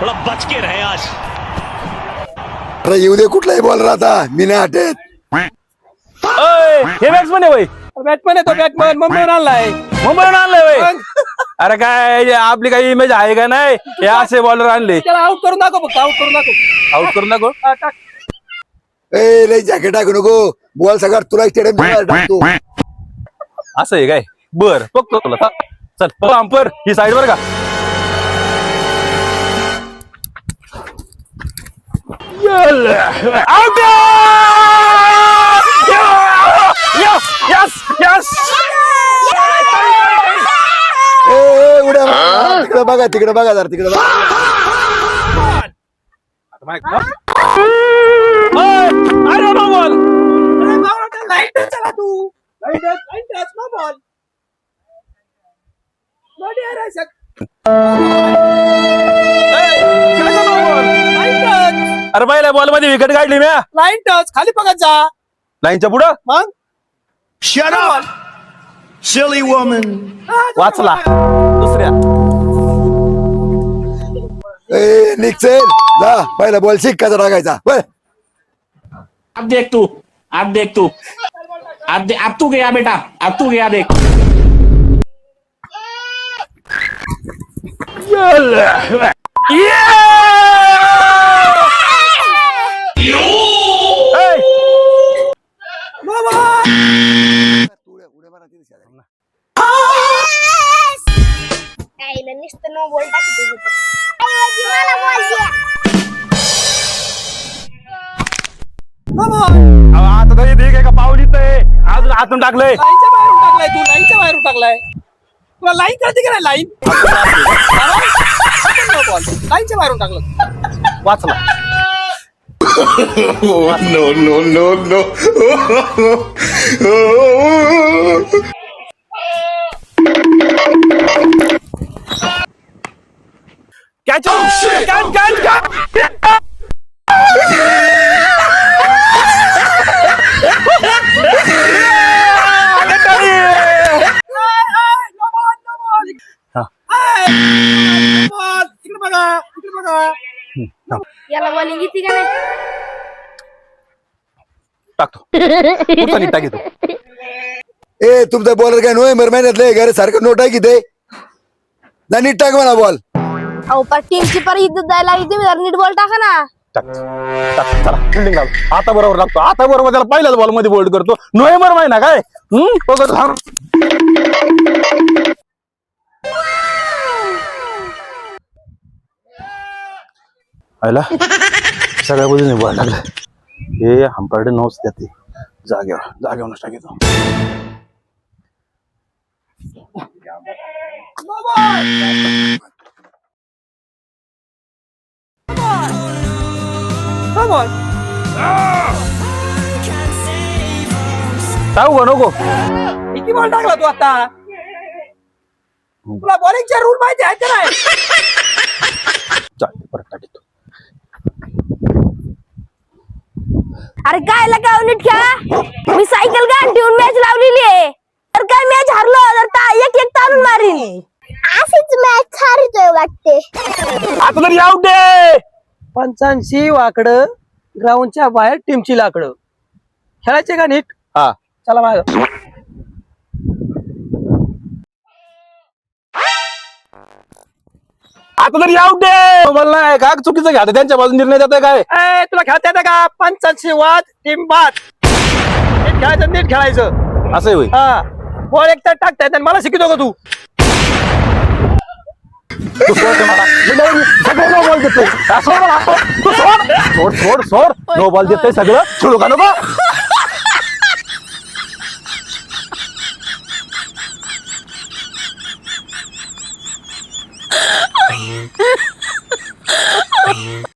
थोड़ा बच के रहे आज। अरे येऊ दे कुठलाही बॉल राहता मी नाही हटेत. हे बॅट्समन आहे वय बॅटमॅन आहे तो बॅटमॅन मुंबईवर आणलाय. मुंबईहून आणलंय वय. अरे काय आपली काही इमेज आहे का नाही हे असे बॉलर आणले. त्याला आउट करून दाखव फक्त आउट करून दाखव. आउट करून दाखव. हा, टाक. ए लय जॅकेट टाकू नको बॉल सगळा तुला स्टेडियम टाकतो. असं आहे काय बर बघतो तुला चल अंपर ही साईड वर का. Out! Yes! Yes! Yes! ए उड्या तिकडे बघा जरा तिकडे बघा. अरे नो बॉल. अरे बावळा, लाईन टच चला तू. Line touch no ball. Body आहे सक. Line touch. अरे पहिल्या बॉल मध्ये विकेट काढली म्या. लाईन टच खाली बघत जा. लाईनच्या पुढं मग Shut up, silly woman. वाचला दुसऱ्या. ए निघचेल जा पहिला बॉल शिक कसा टाकायचा बरं. अब देख तू अब तू गया बेटा, अब तू गया देख. काहीला नुसतं नो बॉल टाकते मला बॉल द्या. आता तरी ठीक आहे का पावलीच आहे अजून आतून टाकलंय. लाईनच्या बाहेरून टाकलाय तू. लाईनच्या बाहेरून टाकलाय. तुला लाईन कळते की नाही लाईन. बॉल लाईनच्या बाहेरून टाकलं. वाचला. No. कॅच याला बॉलिंग येते का नाही. टाकतो पुढचा नीट टाकी तू. ए तुमचा बॉलर काय नोव्हेंबर महिन्यातले घरी सारखं नोट आहे की ते जा नीट टाक म्हणा बॉल. अहो पर टीमची पर इज्जत द्यायला लागली तुम्ही जरा नीट बॉल टाका ना. चला फिल्डिंग लाव. आता बरोबर लागतो. आता बरोबर त्याला पहिल्याच बॉल मध्ये बोल्ड करतो. नोव्हेंबर महिना काय बघत हा. आयला सगळ्या बाजूने बॉल लागला. हे हंपार्डे नोच देते जागेवर टाकीतो. टाकू का नको. किती बॉल टाकला तू आता. तुला बॉलिंगचे रूल माहिती आहे का नाही. चालते परत टाकीतो. अरे काय लगा नीट खेळा. मी सायकल गाडी ठेवून मॅच लावलेली आहे. तर काय मॅच हरलो तर एक ताणून मारीन. अशीच मॅच हारतोय वाटते. आता तरी आउट दे. पंचांशी वाकडं ग्राउंडच्या बाहेर टीमची लाकडं. खेळायचे का नीट. हा चला माग. आता तरी आउट दे. बॉल नाही का चुकीचं घ्या त्यांच्या बाजून निर्णय देताय काय. तुला खेळता येतं का. पंचांशी वाद टीम बाद. नीट खेळायचं नीट खेळायचं. असं होय. हा बॉल एक तर टाकता येत मला शिकतो का तू. नो बॉल देतोय. सोड नो बॉल देतोय सगळं सोडू का नको.